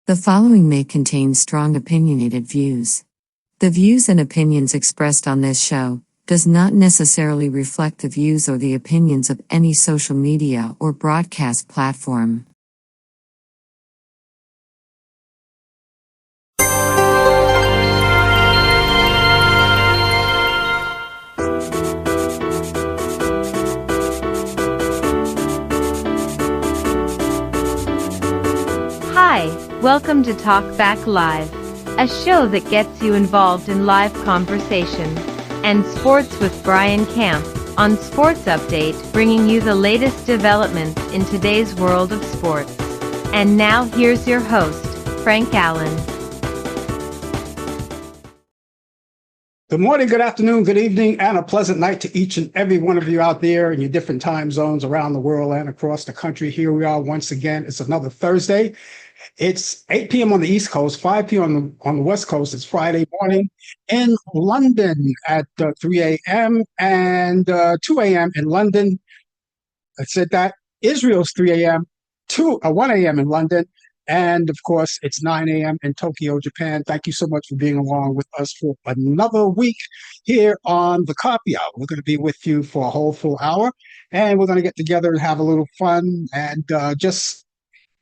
The following may contain strong opinionated views. The views and opinions expressed on this show does not necessarily reflect the views or the opinions of any social media or broadcast platform. Hi, welcome to Talk Back Live, a show that gets you involved in live conversation and sports with Brian Camp on Sports Update, bringing you the latest developments in today's world of sports. And now here's your host, Frank Allan. Good morning, good afternoon, good evening, and a pleasant night to each and every one of you out there in your different time zones around the world and across the country. Here we are once again. It's another Thursday. It's 8 p.m. on the East Coast, 5 p.m. on the West Coast. It's Friday morning in London at 3 a.m. and 2 a.m. in London. I said that. Israel's 3 a.m., 1 a.m. in London. And, of course, it's 9 a.m. in Tokyo, Japan. Thank you so much for being along with us for another week here on the Copy Hour. We're going to be with you for a whole full hour, and we're going to get together and have a little fun and just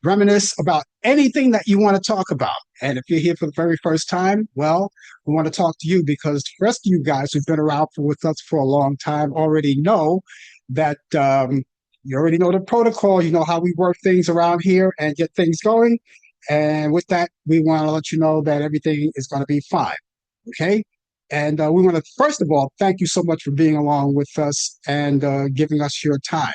reminisce about anything that you want to talk about. And if you're here for the very first time, well, we want to talk to you because the rest of you guys who've been around with us for a long time already know that you already know the protocol. You know how we work things around here and get things going. And with that, we want to let you know that everything is going to be fine. Okay? And we want to, first of all, thank you so much for being along with us and giving us your time.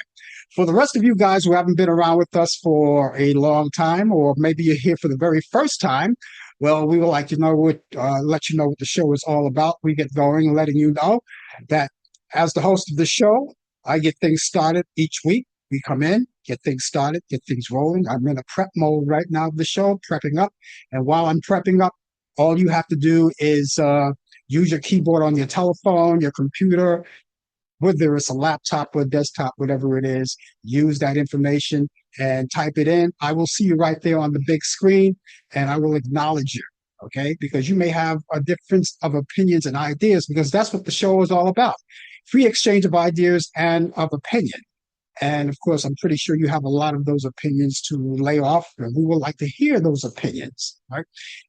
For the rest of you guys who haven't been around with us for a long time, or maybe you're here for the very first time, well, we would like to know let you know what the show is all about. We get going, letting you know that as the host of the show, I get things started each week. We come in, get things started, get things rolling. I'm in a prep mode right now of the show, prepping up. And while I'm prepping up, all you have to do is use your keyboard on your telephone, your computer, whether it's a laptop or a desktop, whatever it is, use that information and type it in. I will see you right there on the big screen, and I will acknowledge you, okay? Because you may have a difference of opinions and ideas, because that's what the show is all about. Free exchange of ideas and of opinion. And of course, I'm pretty sure you have a lot of those opinions to lay off, and we would like to hear those opinions, right?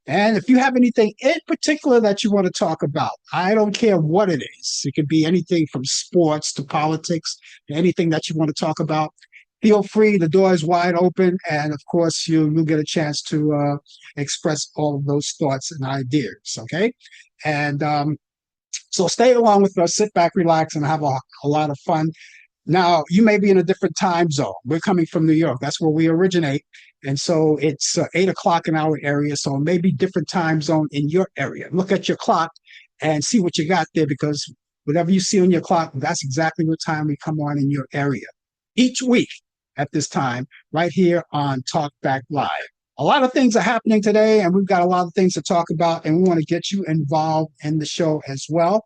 And if you have anything in particular that you want to talk about, I don't care what it is. It could be anything from sports to politics, anything that you want to talk about. Feel free. The door is wide open. And of course, you'll get a chance to express all of those thoughts and ideas, okay? And so stay along with us, sit back, relax, and have a lot of fun. Now, you may be in a different time zone. We're coming from New York. That's where we originate. And so it's 8 o'clock in our area. So it may be different time zone in your area. Look at your clock and see what you got there, because whatever you see on your clock, that's exactly what time we come on in your area. Each week at this time, right here on Talk Back Live. A lot of things are happening today, and we've got a lot of things to talk about, and we want to get you involved in the show as well.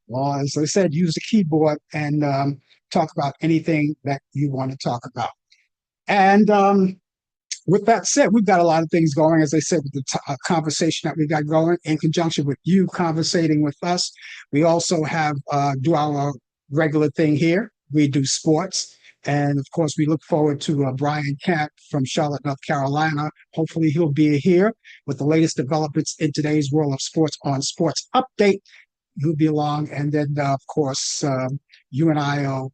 Well, as I said, use the keyboard and talk about anything that you want to talk about. And with that said, we've got a lot of things going, as I said, with the conversation that we got going in conjunction with you conversating with us. We also have do our regular thing here. We do sports. And of course, we look forward to Brian Camp from Charlotte, North Carolina. Hopefully he'll be here with the latest developments in today's world of sports on Sports Update. He'll be along. And then, of course, you and I will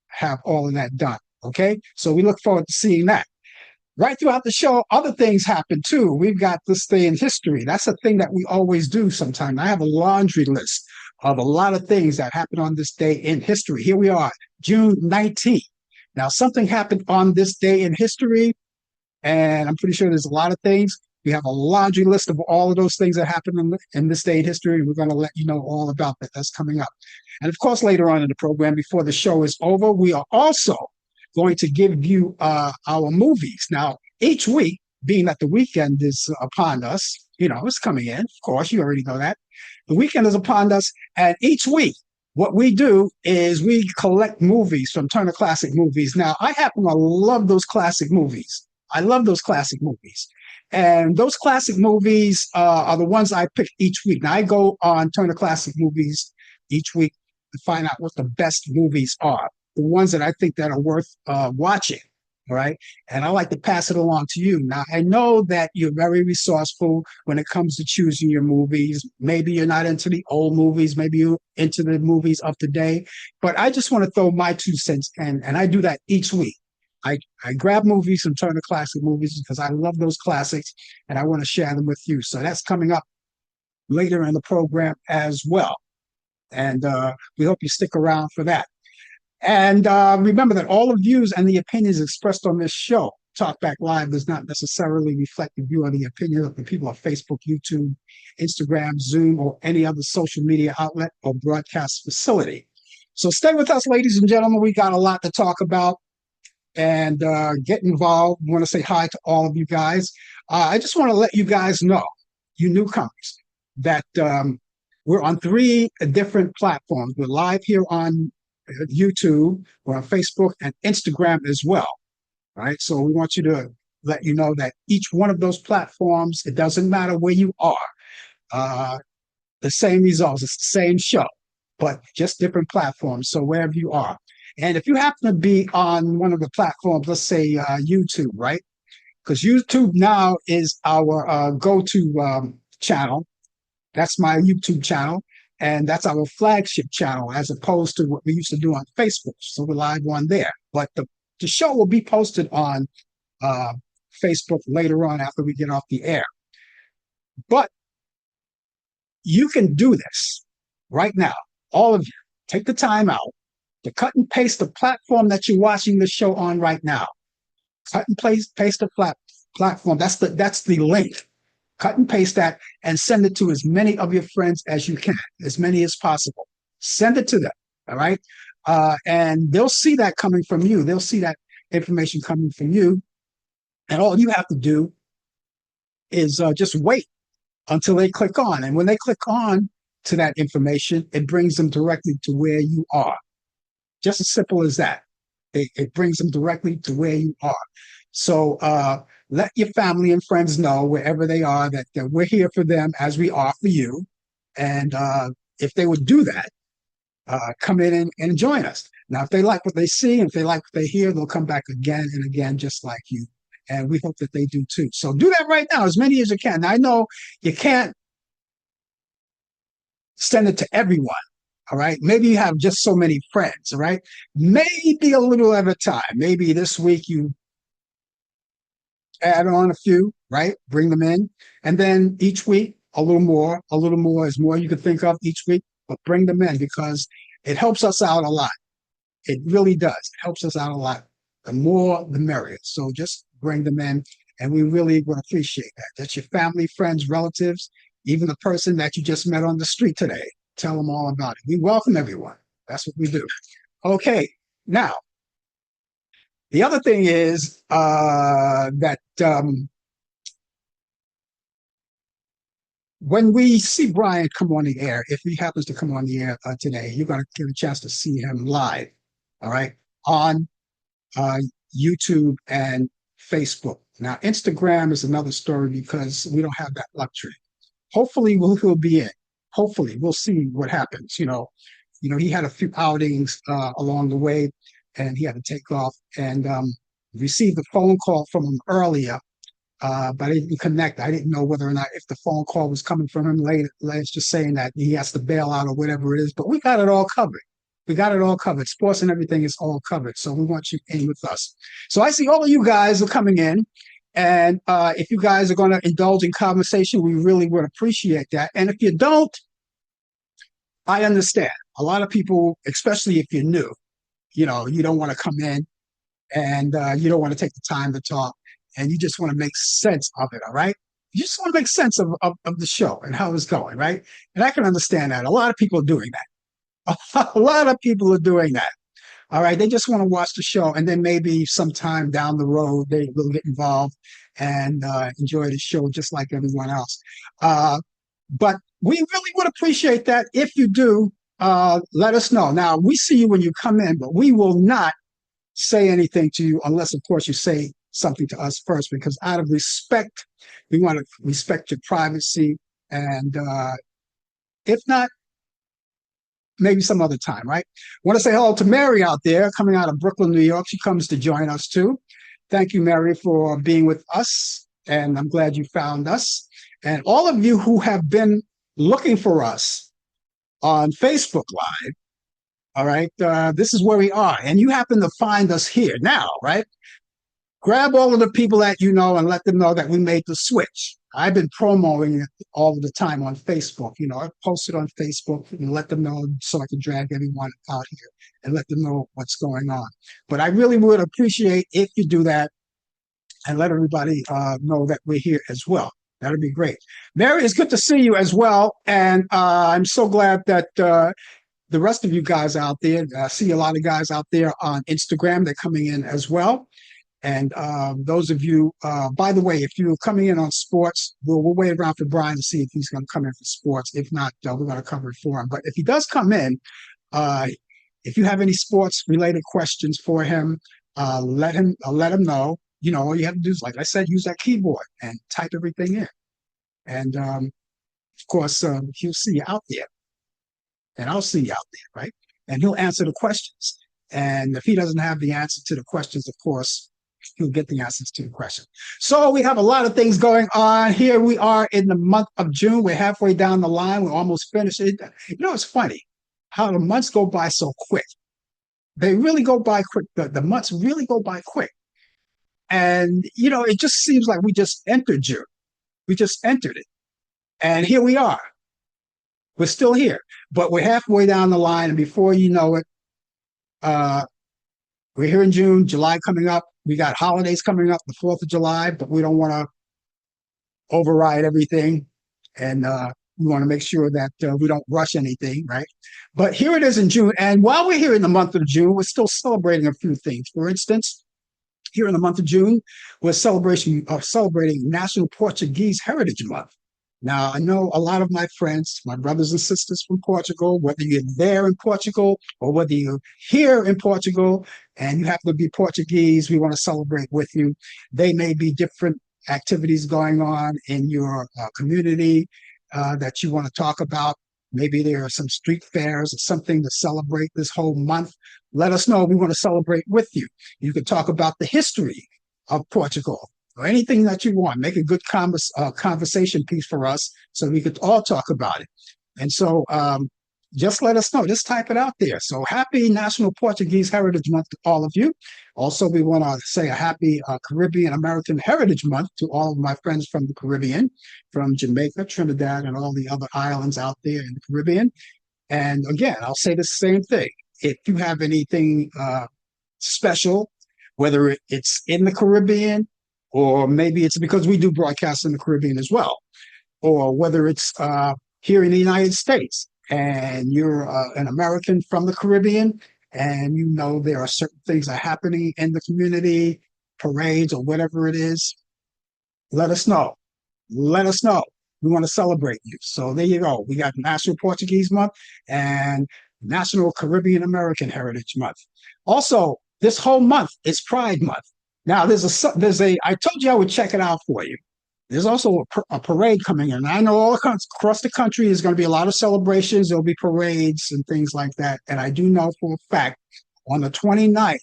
have all of that done, okay? So we look forward to seeing that. Right throughout the show, other things happen too. We've got this day in history. That's a thing that we always do sometimes. I have a laundry list of a lot of things that happened on this day in history. Here we are, June 19th. Now, something happened on this day in history, and I'm pretty sure there's a lot of things. We have a laundry list of all of those things that happened in this day in history, and we're going to let you know all about that. That's coming up. And of course, later on in the program, before the show is over, we are also going to give you our movies. Now, each week, being that the weekend is upon us, it's coming in. Of course, you already know that. The weekend is upon us, and each week, what we do is we collect movies from Turner Classic Movies. Now, I happen to love those classic movies. I love those classic movies. And those classic movies are the ones I pick each week. Now I go on Turner Classic Movies each week to find out what the best movies are, the ones that I think that are worth watching. All right. And I like to pass it along to you. Now, I know that you're very resourceful when it comes to choosing your movies. Maybe you're not into the old movies. Maybe you're into the movies of today. But I just want to throw my 2 cents in, and I do that each week. I grab movies from Turner Classic Movies because I love those classics and I want to share them with you. So that's coming up later in the program as well. And we hope you stick around for that. And remember that all the views and the opinions expressed on this show, Talkback Live, does not necessarily reflect the view or the opinion of the people of Facebook, YouTube, Instagram, Zoom, or any other social media outlet or broadcast facility. So stay with us, ladies and gentlemen. We got a lot to talk about and get involved. I want to say hi to all of you guys. I just want to let you guys know, you newcomers, that we're on 3 different platforms. We're live here on YouTube, we're on Facebook and Instagram as well. Right. So we want you to let you know that each one of those platforms, it doesn't matter where you are, the same results, it's the same show, but just different platforms. So wherever you are. And if you happen to be on one of the platforms, let's say YouTube, right? Because YouTube now is our go-to channel. That's my YouTube channel. And that's our flagship channel as opposed to what we used to do on Facebook. So we're live on there. But the show will be posted on Facebook later on after we get off the air. But you can do this right now. All of you, take the time out to cut and paste the platform that you're watching the show on right now. Cut and paste the platform. That's the link. Cut and paste that and send it to as many of your friends as you can, as many as possible. Send it to them, all right? And they'll see that coming from you. They'll see that information coming from you. And all you have to do is just wait until they click on. And when they click on to that information, it brings them directly to where you are. Just as simple as that. It brings them directly to where you are. So let your family and friends know wherever they are that we're here for them as we are for you. And if they would do that, come in and join us. Now, if they like what they see and if they like what they hear, they'll come back again and again, just like you. And we hope that they do too. So do that right now, as many as you can. Now, I know you can't send it to everyone. All right. Maybe you have just so many friends. All right. Maybe a little at a time. Maybe this week you add on a few, right? Bring them in. And then each week, a little more is more you can think of each week, but bring them in because it helps us out a lot. It really does. It helps us out a lot. The more, the merrier. So just bring them in. And we really would appreciate that. That's your family, friends, relatives, even the person that you just met on the street today. Tell them all about it. We welcome everyone. That's what we do. Okay. Now, the other thing is that when we see Brian come on the air, if he happens to come on the air today, you're going to get a chance to see him live, all right, on YouTube and Facebook. Now, Instagram is another story because we don't have that luxury. Hopefully, he'll be in. Hopefully, we'll see what happens. You know, he had a few outings along the way, and he had to take off and received a phone call from him earlier, but I didn't connect. I didn't know whether or not if the phone call was coming from him later. Let's just saying that he has to bail out or whatever it is. But we got it all covered. We got it all covered. Sports and everything is all covered. So we want you in with us. So I see all of you guys are coming in. And if you guys are going to indulge in conversation, we really would appreciate that. And if you don't, I understand. A lot of people, especially if you're new, you don't want to come in and you don't want to take the time to talk and you just want to make sense of it, all right? You just want to make sense of the show and how it's going, right? And I can understand that. A lot of people are doing that. A lot of people are doing that. All right. They just want to watch the show. And then maybe sometime down the road, they will get involved and enjoy the show just like everyone else. But we really would appreciate that. If you do, let us know. Now, we see you when you come in, but we will not say anything to you unless, of course, you say something to us first, because out of respect, we want to respect your privacy. And if not, maybe some other time, right? Want to say hello to Mary out there coming out of Brooklyn, New York. She comes to join us too. Thank you, Mary, for being with us. And I'm glad you found us. And all of you who have been looking for us on Facebook Live, all right, this is where we are. And you happen to find us here now, right? Grab all of the people that you know and let them know that we made the switch. I've been promoting it all the time on Facebook. I post it on Facebook and let them know so I can drag everyone out here and let them know what's going on. But I really would appreciate if you do that and let everybody know that we're here as well. That'd be great. Mary, it's good to see you as well. And I'm so glad that the rest of you guys out there, I see a lot of guys out there on Instagram. They're coming in as well. And those of you, by the way, if you're coming in on sports, we'll wait around for Brian to see if he's going to come in for sports. If not, we're going to cover it for him. But if he does come in, if you have any sports-related questions for him, let him know. All you have to do is, like I said, use that keyboard and type everything in. And, of course, he'll see you out there. And I'll see you out there, right? And he'll answer the questions. And if he doesn't have the answer to the questions, of course, he'll get the answers to the question. So we have a lot of things going on. Here we are in the month of June. We're halfway down the line. We're almost finished. It's funny how the months go by so quick. They really go by quick. The months really go by quick. And, it just seems like we just entered June. We just entered it. And here we are. We're still here. But we're halfway down the line. And before you know it, we're here in June, July coming up. We got holidays coming up, the 4th of July, but we don't want to override everything. And we want to make sure that we don't rush anything, right? But here it is in June. And while we're here in the month of June, we're still celebrating a few things. For instance, here in the month of June, we're celebrating National Portuguese Heritage Month. Now, I know a lot of my friends, my brothers and sisters from Portugal, whether you're there in Portugal or whether you're here in Portugal and you happen to be Portuguese, we want to celebrate with you. They may be different activities going on in your community that you want to talk about. Maybe there are some street fairs or something to celebrate this whole month. Let us know. We want to celebrate with you. You can talk about the history of Portugal, or anything that you want. Make a good conversation piece for us so we could all talk about it. And so just let us know. Just type it out there. So happy National Portuguese Heritage Month to all of you. Also, we want to say a happy Caribbean American Heritage Month to all of my friends from the Caribbean, from Jamaica, Trinidad, and all the other islands out there in the Caribbean. And again, I'll say the same thing. If you have anything special, whether it's in the Caribbean, or maybe it's because we do broadcast in the Caribbean as well, or whether it's here in the United States and you're an American from the Caribbean and there are certain things that are happening in the community, parades or whatever it is, let us know. Let us know. We want to celebrate you. So there you go. We got National Portuguese Month and National Caribbean American Heritage Month. Also, this whole month is Pride Month. Now, I told you I would check it out for you. There's also a parade coming in. I know all across the country there's going to be a lot of celebrations. There'll be parades and things like that. And I do know for a fact on the 29th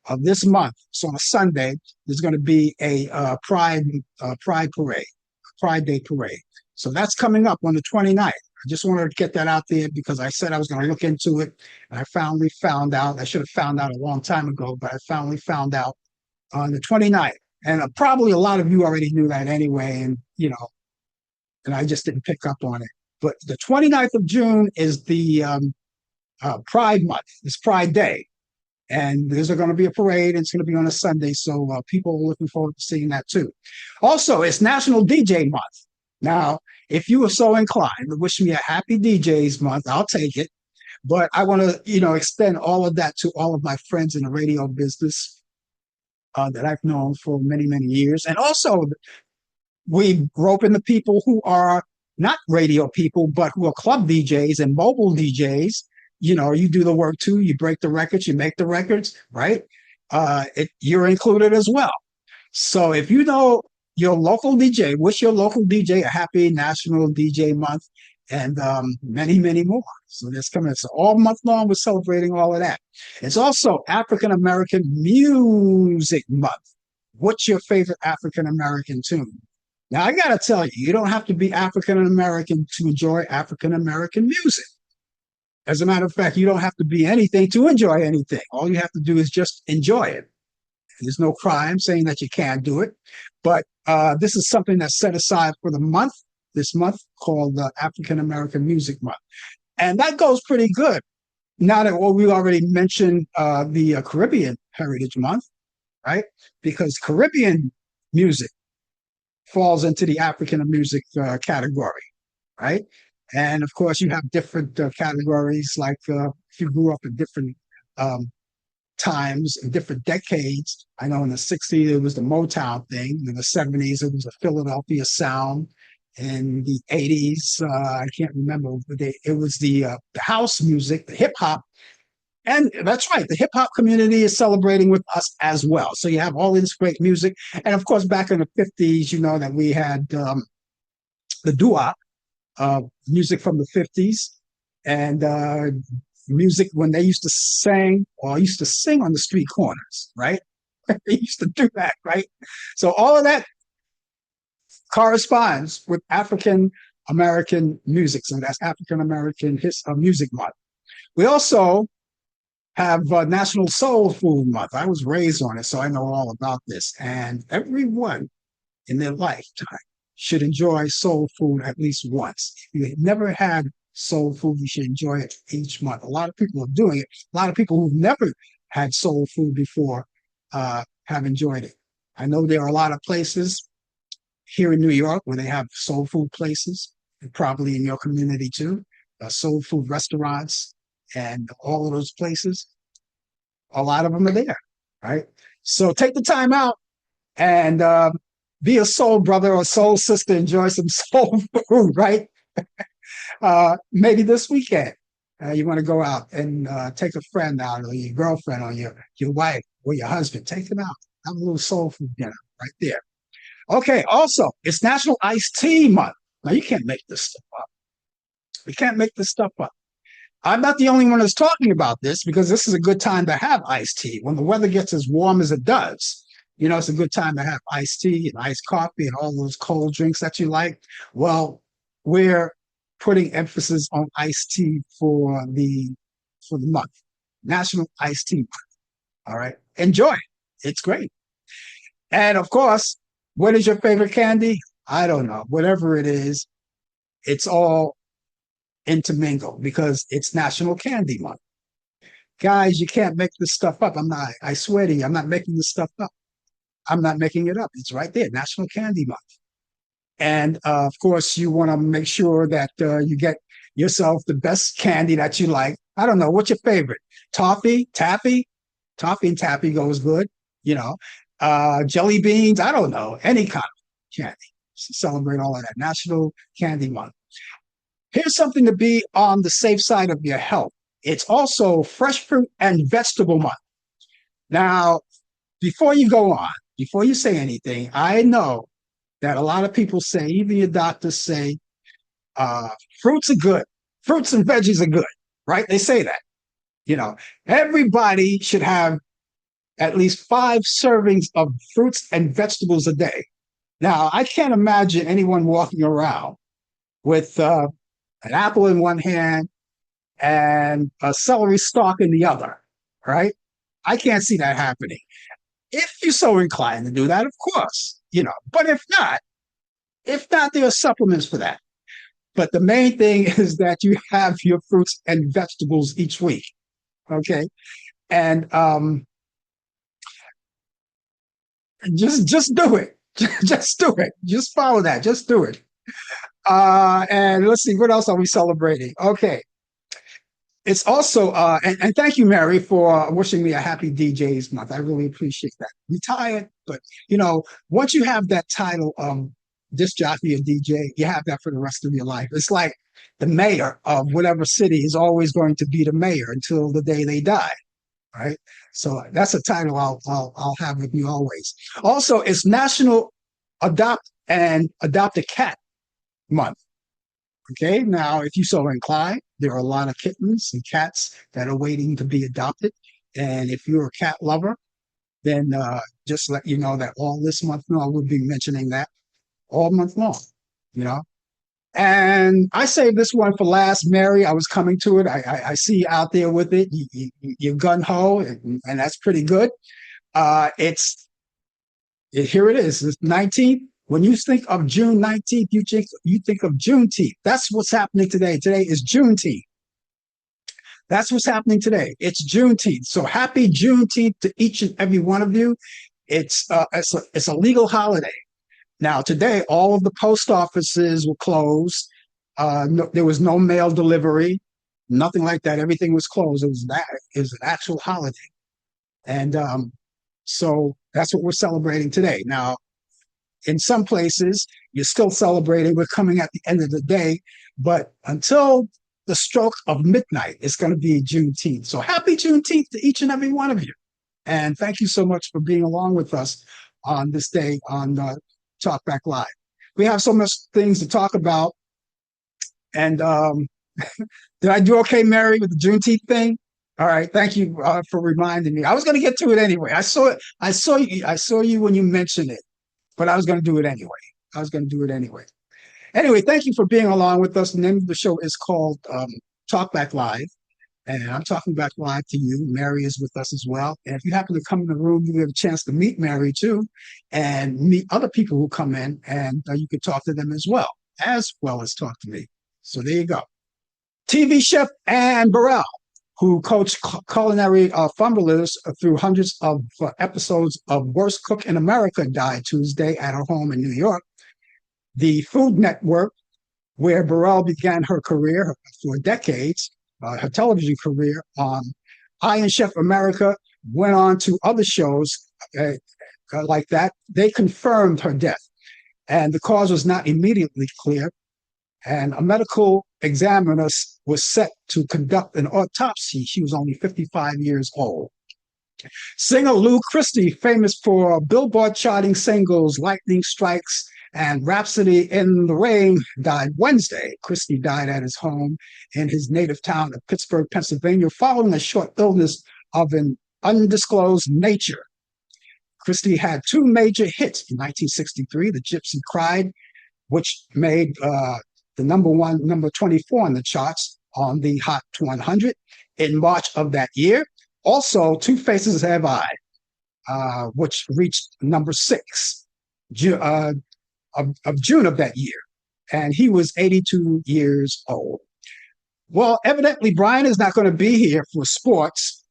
of this month, so on a Sunday, there's going to be a Pride parade, Pride Day parade. So that's coming up on the 29th. I just wanted to get that out there because I said I was going to look into it. And I finally found out. I should have found out a long time ago, but I finally found out on the 29th. And probably a lot of you already knew that anyway. And, and I just didn't pick up on it. But the 29th of June is the Pride Month. It's Pride Day. And there's going to be a parade. And it's going to be on a Sunday. So people are looking forward to seeing that too. Also, it's National DJ Month. Now, if you are so inclined to wish me a happy DJs month, I'll take it. But I want to, extend all of that to all of my friends in the radio business that I've known for many, many years. And also, we rope in the people who are not radio people, but who are club DJs and mobile DJs. You do the work too. You break the records, you make the records, right? You're included as well. So if you know your local DJ, wish your local DJ a happy National DJ Month and many, many more. So this coming, so all month long, we're celebrating all of that. It's also African American Music Month. What's your favorite African American tune? Now, I got to tell you, you don't have to be African American to enjoy African American music. As a matter of fact, you don't have to be anything to enjoy anything. All you have to do is just enjoy it. There's no crime saying that you can't do it. But this is something that's set aside for the month, this month called African American Music Month. And that goes pretty good. Now that we already mentioned the Caribbean Heritage Month, right? Because Caribbean music falls into the African music category, right? And of course, you have different categories, like if you grew up in different times, in different decades. I know in the 60s, it was the Motown thing. In the 70s, it was the Philadelphia sound. In the 80s, I can't remember, but it was the house music, the hip hop. And that's right, the hip hop community is celebrating with us as well. So you have all this great music. And of course, back in the 50s, you know that we had the doo-wop, music from the 50s, and music when they used to sing or used to sing on the street corners, right? They used to do that, right? So all of that corresponds with African American music. So that's African American Music Month. We also have National Soul Food Month. I was raised on it, so I know all about this. And everyone in their lifetime should enjoy soul food at least once. If you never had soul food, you should enjoy it each month. A lot of people are doing it. A lot of people who've never had soul food before have enjoyed it. I know there are a lot of places here in New York where they have soul food places, and probably in your community too, soul food restaurants, and all of those places. A lot of them are there, right? So take the time out and be a soul brother or soul sister, enjoy some soul food, right? Maybe this weekend, you want to go out and take a friend out, or your girlfriend, or your wife, or your husband. Take them out. Have a little soul food dinner right there. Okay, also, it's National Iced Tea Month. Now, you can't make this stuff up. You can't make this stuff up. I'm not the only one that's talking about this, because this is a good time to have iced tea. When the weather gets as warm as it does, you know, it's a good time to have iced tea and iced coffee and all those cold drinks that you like. Well, we're putting emphasis on iced tea for the month, National Iced Tea Month. All right, enjoy it. It's great. And of course, what is your favorite candy? I don't know. Whatever it is, it's all intermingled because it's National Candy Month. Guys, you can't make this stuff up. I swear to you, I'm not making this stuff up. I'm not making it up. It's right there, National Candy Month. And of course, you want to make sure that you get yourself the best candy that you like. I don't know. What's your favorite? Toffee, taffy? Toffee and taffy goes good, you know. Jelly beans, I don't know. Any kind of candy. Celebrate all of that. National Candy Month. Here's something to be on the safe side of your health. It's also Fresh Fruit and Vegetable Month. Now, before you go on, before you say anything, I know that a lot of people say, even your doctors say, fruits are good. Fruits and veggies are good, right? They say that. You know, everybody should have at least 5 servings of fruits and vegetables a day. Now, I can't imagine anyone walking around with an apple in one hand and a celery stalk in the other, right? I can't see that happening. If you're so inclined to do that, of course, you know, but if not, there are supplements for that. But the main thing is that you have your fruits and vegetables each week, okay? And just do it. Just do it. Just follow that. Just do it. And let's see, what else are we celebrating? Okay. It's also, and thank you, Mary, for wishing me a happy DJ's month. I really appreciate that. Retired, but, you know, once you have that title, disc jockey or DJ, you have that for the rest of your life. It's like the mayor of whatever city is always going to be the mayor until the day they die. right? So that's a title I'll have with you always. Also, it's National Adopt a Cat Month. Okay, now if you so inclined, there are a lot of kittens and cats that are waiting to be adopted. And if you're a cat lover, then just let you know that all this month long, we'll be mentioning that all month long, you know. And I saved this one for last, Mary. I was coming to it. I see you out there with it. You're gun ho, and that's pretty good. Here it is. It's 19th. When you think of June 19th, you think of Juneteenth. That's what's happening today. Today is Juneteenth. That's what's happening today. It's Juneteenth. So happy Juneteenth to each and every one of you. It's a legal holiday. Now, today, all of the post offices were closed. There was no mail delivery, nothing like that. Everything was closed. It was an actual holiday. And so that's what we're celebrating today. Now, in some places, you're still celebrating. We're coming at the end of the day. But until the stroke of midnight, it's going to be Juneteenth. So happy Juneteenth to each and every one of you. And thank you so much for being along with us on this day on Talk Back Live. We have so much things to talk about. And did I do okay, Mary, with the Juneteenth thing? All right, thank you for reminding me. I was going to get to it anyway. I saw it. I saw you when you mentioned it, but I was going to do it anyway. Anyway, thank you for being along with us. The name of the show is called Talk Back Live. And I'm talking back live to you. Mary is with us as well. And if you happen to come in the room, you have a chance to meet Mary too, and meet other people who come in, and you can talk to them as well as talk to me. So there you go. TV chef Anne Burrell, who coached culinary fumblers through hundreds of episodes of Worst Cook in America, died Tuesday at her home in New York. The Food Network, where Burrell began her career for decades, her television career on Iron Chef America, went on to other shows like that. They confirmed her death, and the cause was not immediately clear. And a medical examiner was set to conduct an autopsy. She was only 55 years old. Singer Lou Christie, famous for Billboard charting singles Lightning Strikes and Rhapsody in the Rain, died Wednesday. Christie died at his home in his native town of Pittsburgh, Pennsylvania, following a short illness of an undisclosed nature. Christie had two major hits in 1963, The Gypsy Cried, which made the number 24 on the charts on the Hot 100 in March of that year. Also, Two Faces Have I, which reached number 6 of June of that year. And he was 82 years old. Well, evidently, Brian is not going to be here for sports.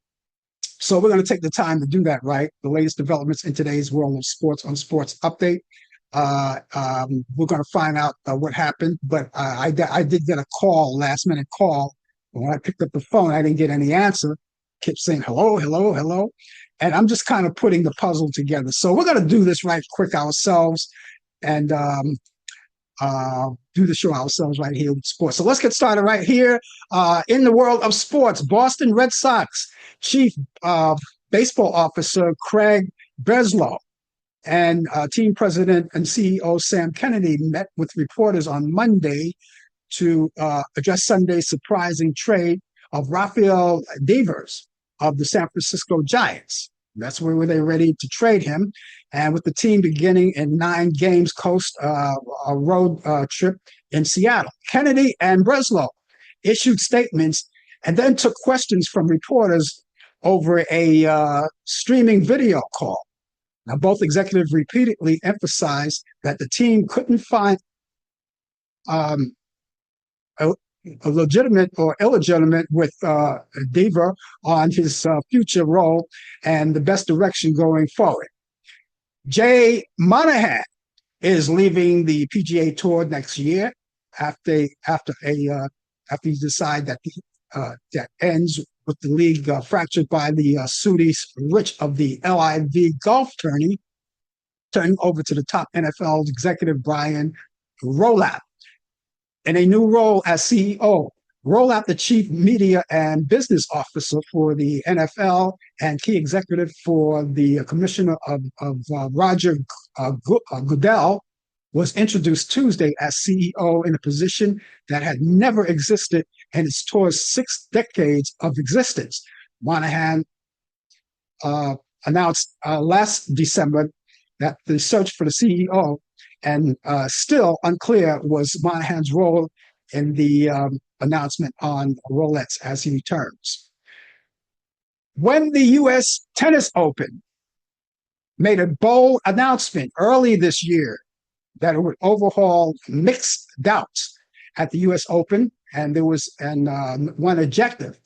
So we're going to take the time to do that, right? The latest developments in today's world of sports on Sports Update. We're going to find out what happened. But I did get a last minute call. When I picked up the phone, I didn't get any answer. Kept saying, hello, hello, hello. And I'm just kind of putting the puzzle together. So we're going to do this right quick ourselves and do the show ourselves right here with sports. So let's get started right here. In the world of sports, Boston Red Sox Chief Baseball Officer Craig Breslow and team president and CEO Sam Kennedy met with reporters on Monday to address Sunday's surprising trade of Rafael Devers of the San Francisco Giants. That's where they're ready to trade him. And with the team beginning in 9 games coast a road trip in Seattle. Kennedy and Breslow issued statements and then took questions from reporters over a streaming video call. Now, both executives repeatedly emphasized that the team couldn't find a legitimate or illegitimate with Dever on his future role and the best direction going forward. Jay Monahan is leaving the PGA Tour next year after he decide that that ends with the league fractured by the Saudi rich of the LIV golf tourney, turning over to the top NFL executive Brian Rolapp in a new role as CEO. roll out the chief media and business officer for the NFL and key executive for the commissioner of Roger Goodell was introduced Tuesday as CEO in a position that had never existed in its tour's 6 decades of existence. Monahan announced last December that the search for the CEO, and still unclear was Monahan's role in the announcement on Rolex as he returns. When the U.S. Tennis Open made a bold announcement early this year that it would overhaul mixed doubts at the U.S. Open, and there was one objective: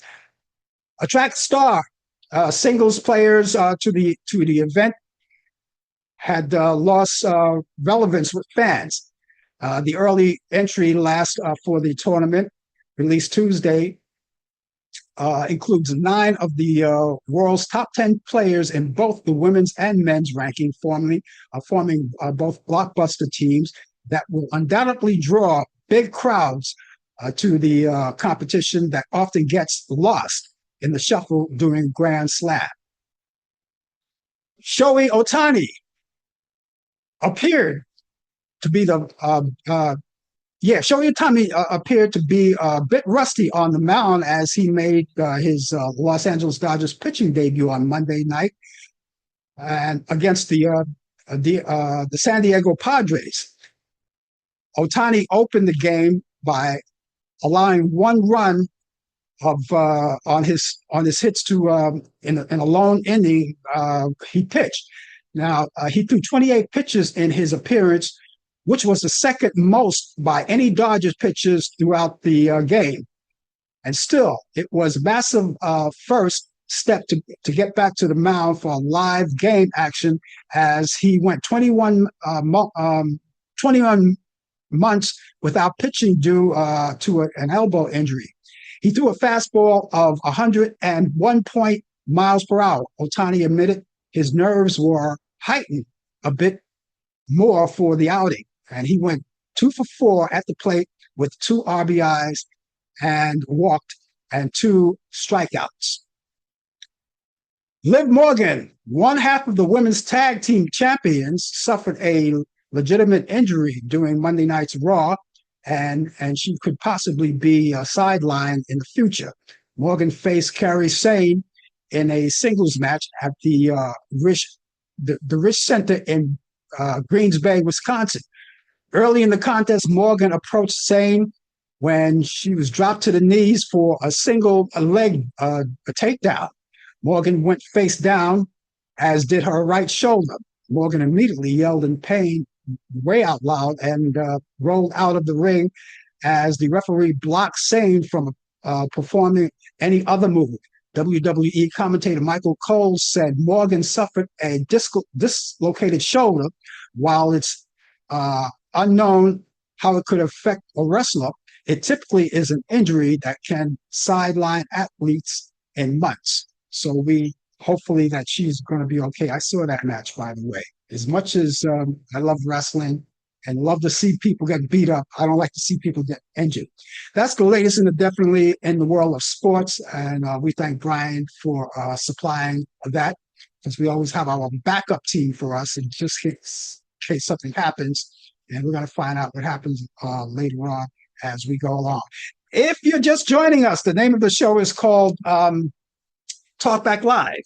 attract star singles players to the event had lost relevance with fans. The early entry list for the tournament, released Tuesday, includes 9 of the world's top 10 players in both the women's and men's ranking, forming both blockbuster teams that will undoubtedly draw big crowds to the competition that often gets lost in the shuffle during Grand Slam. Shohei Ohtani appeared to be Shohei Ohtani appeared to be a bit rusty on the mound as he made his Los Angeles Dodgers pitching debut on Monday night and against the San Diego Padres. Ohtani opened the game by allowing 1 run on his hits to in a lone inning he pitched. Now, he threw 28 pitches in his appearance, which was the second most by any Dodgers pitchers throughout the game. And still, it was a massive first step to get back to the mound for live game action as he went 21 months without pitching due to an elbow injury. He threw a fastball of 101 miles per hour. Ohtani admitted his nerves were heightened a bit more for the outing, and he went 2 for 4 at the plate with 2 RBIs and walked and 2 strikeouts. Liv Morgan, one half of the women's tag team champions, suffered a legitimate injury during Monday night's Raw, and she could possibly be sidelined in the future. Morgan faced Kairi Sane in a singles match at the Rich Center in Greens Bay, Wisconsin. Early in the contest, Morgan approached Sane when she was dropped to the knees for a single leg takedown. Morgan went face down, as did her right shoulder. Morgan immediately yelled in pain way out loud and rolled out of the ring as the referee blocked Sane from performing any other move. WWE commentator Michael Cole said Morgan suffered a dislocated shoulder. While it's unknown how it could affect a wrestler, it typically is an injury that can sideline athletes in months. So hopefully that she's going to be okay. I saw that match, by the way. As much as I love wrestling and love to see people get beat up, I don't like to see people get injured. That's the latest definitely in the world of sports, and we thank Brian for supplying that, because we always have our backup team for us in just in case something happens, and we're going to find out what happens later on as we go along. If you're just joining us, the name of the show is called Talk Back Live,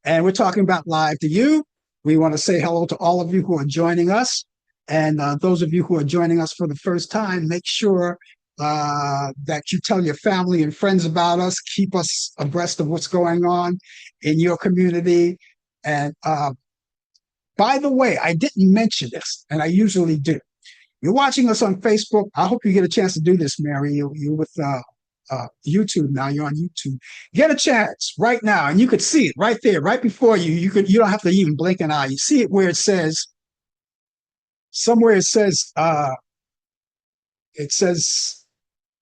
and we're talking about live to you. We want to say hello to all of you who are joining us. And those of you who are joining us for the first time, make sure that you tell your family and friends about us. Keep us abreast of what's going on in your community. And by the way, I didn't mention this, and I usually do. You're watching us on Facebook. I hope you get a chance to do this, Mary. You're with YouTube now. You're on YouTube. Get a chance right now, and you could see it right there, right before you. You don't have to even blink an eye. You see it where it says. Somewhere it says,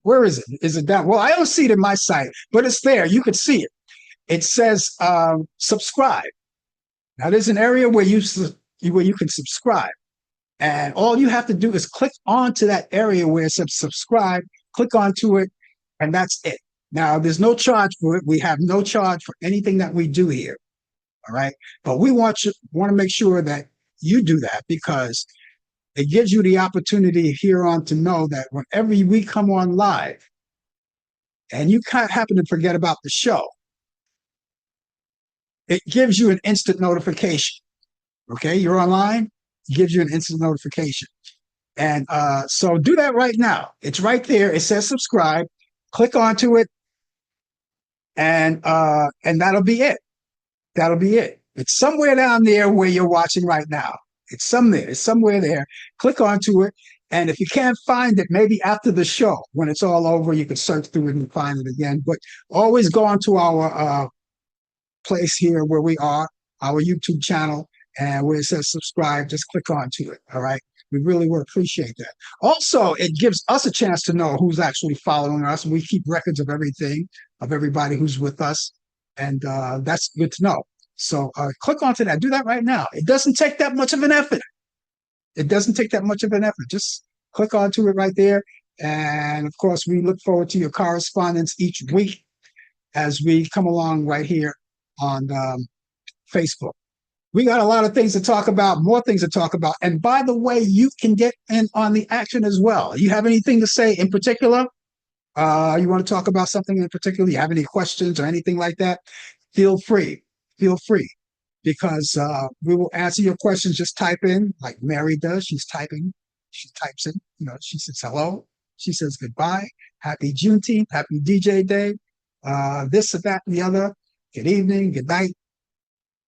where is it? Is it down? Well, I don't see it in my site, but it's there. You could see it. It says subscribe. Now, there's an area where you can subscribe. And all you have to do is click onto that area where it says subscribe, click onto it, And that's it. Now, there's no charge for it. We have no charge for anything that we do here. All right. But we want to make sure that you do that, because it gives you the opportunity here on to know that whenever we come on live and you kind of happen to forget about the show, it gives you an instant notification. Okay. You're online, it gives you an instant notification. And so do that right now. It's right there. It says subscribe. Click onto it, and that'll be it. That'll be it. It's somewhere down there where you're watching right now. It's somewhere there. Click onto it. And if you can't find it, maybe after the show, when it's all over, you can search through it and find it again. But always go onto our place here where we are, our YouTube channel, and where it says subscribe, just click onto it. All right. We really would appreciate that. Also, it gives us a chance to know who's actually following us. We keep records of everything, of everybody who's with us. And that's good to know. So click onto that. Do that right now. It doesn't take that much of an effort. It doesn't take that much of an effort. Just click onto it right there. And of course, we look forward to your correspondence each week as we come along right here on Facebook. We got a lot of things to talk about, more things to talk about. And by the way, you can get in on the action as well. You have anything to say in particular? You want to talk about something in particular? You have any questions or anything like that? Feel free. Feel free. Because we will answer your questions. Just type in, like Mary does. She's typing. She types in. She says hello. She says goodbye. Happy Juneteenth. Happy DJ Day. This or that and the other. Good evening. Good night.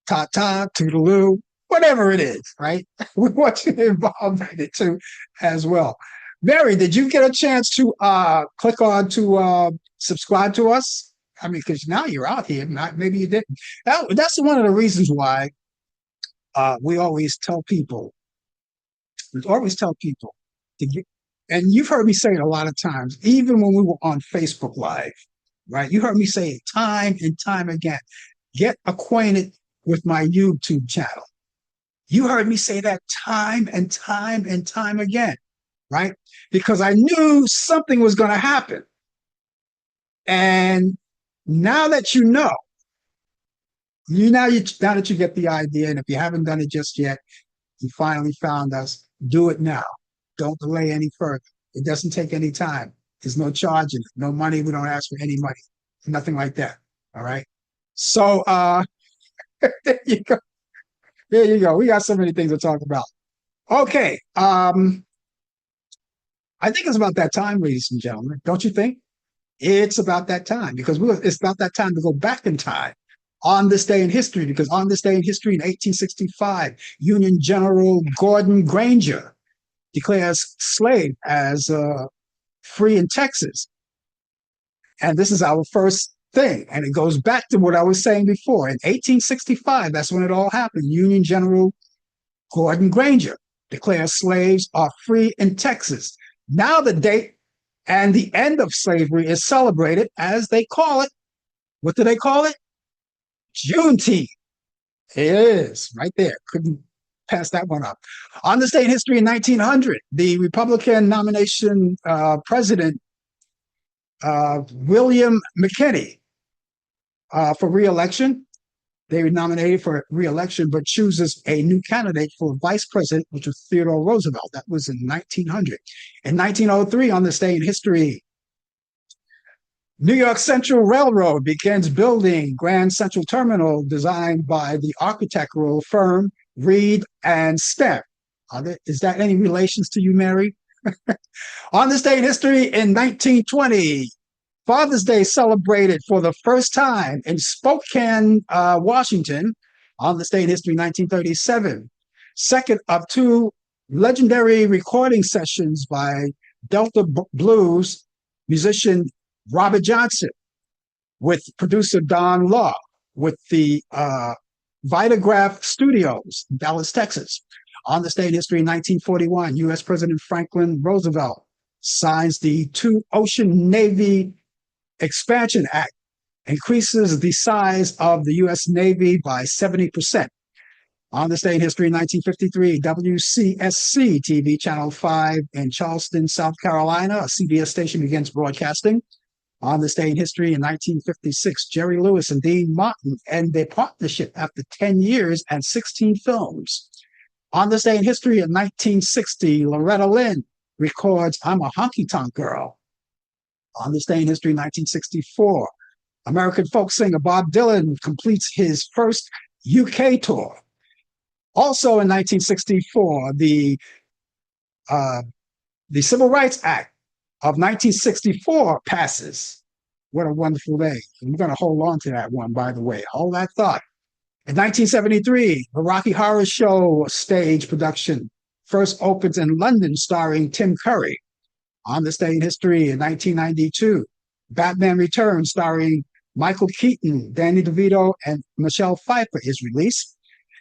Ta-ta, toodaloo, whatever it is, right? We want you involved in it too as well. Mary, did you get a chance to click on to subscribe to us? I mean, because now you're out here. Maybe you didn't. That's one of the reasons why we always tell people to get, and you've heard me say it a lot of times, even when we were on Facebook Live, right? You heard me say it time and time again. Get acquainted with my YouTube channel. You heard me say that time and time and time again, right? Because I knew something was going to happen. And now that you know, now that you get the idea, and if you haven't done it just yet, you finally found us, do it now. Don't delay any further. It doesn't take any time. There's no charge in it, no money. We don't ask for any money, nothing like that. All right. So, there you go. There you go. We got so many things to talk about. Okay. I think it's about that time, ladies and gentlemen. Don't you think? It's about that time, because it's about that time to go back in time on this day in history, because on this day in history in 1865, Union General Gordon Granger declares slave as free in Texas. And this is our first thing. And it goes back to what I was saying before. In 1865, that's when it all happened. Union General Gordon Granger declares slaves are free in Texas. Now the date and the end of slavery is celebrated as they call it. What do they call it? Juneteenth. It is right there. Couldn't pass that one up. On this day in history in 1900, the Republican nomination president, William McKinney, for re-election. They were nominated for re-election, but chooses a new candidate for vice president, which was Theodore Roosevelt. That was in 1900. In 1903, on this day in history, New York Central Railroad begins building Grand Central Terminal, designed by the architectural firm Reed and Stem. Is that any relations to you, Mary? On this day in history in 1920, Father's Day celebrated for the first time in Spokane, Washington, on this day in history, 1937. Second of two legendary recording sessions by Delta Blues musician Robert Johnson with producer Don Law with the Vitagraph Studios, Dallas, Texas. On this day in history, in 1941, U.S. President Franklin Roosevelt signs the Two Ocean Navy Expansion Act, increases the size of the U.S. Navy by 70%. On this day in history, in 1953, WCSC TV Channel 5 in Charleston, South Carolina, a CBS station, begins broadcasting. On this day in history, in 1956, Jerry Lewis and Dean Martin end their partnership after 10 years and 16 films. On this day in history, in 1960, Loretta Lynn records I'm a Honky Tonk Girl. On this day in history, 1964, American folk singer Bob Dylan completes his first UK tour. Also in 1964, the Civil Rights Act of 1964 passes. What a wonderful day. I'm going to hold on to that one, by the way. Hold that thought. In 1973, the Rocky Horror Show stage production first opens in London, starring Tim Curry. On this day in history, in 1992, Batman Returns, starring Michael Keaton, Danny DeVito, and Michelle Pfeiffer, is released.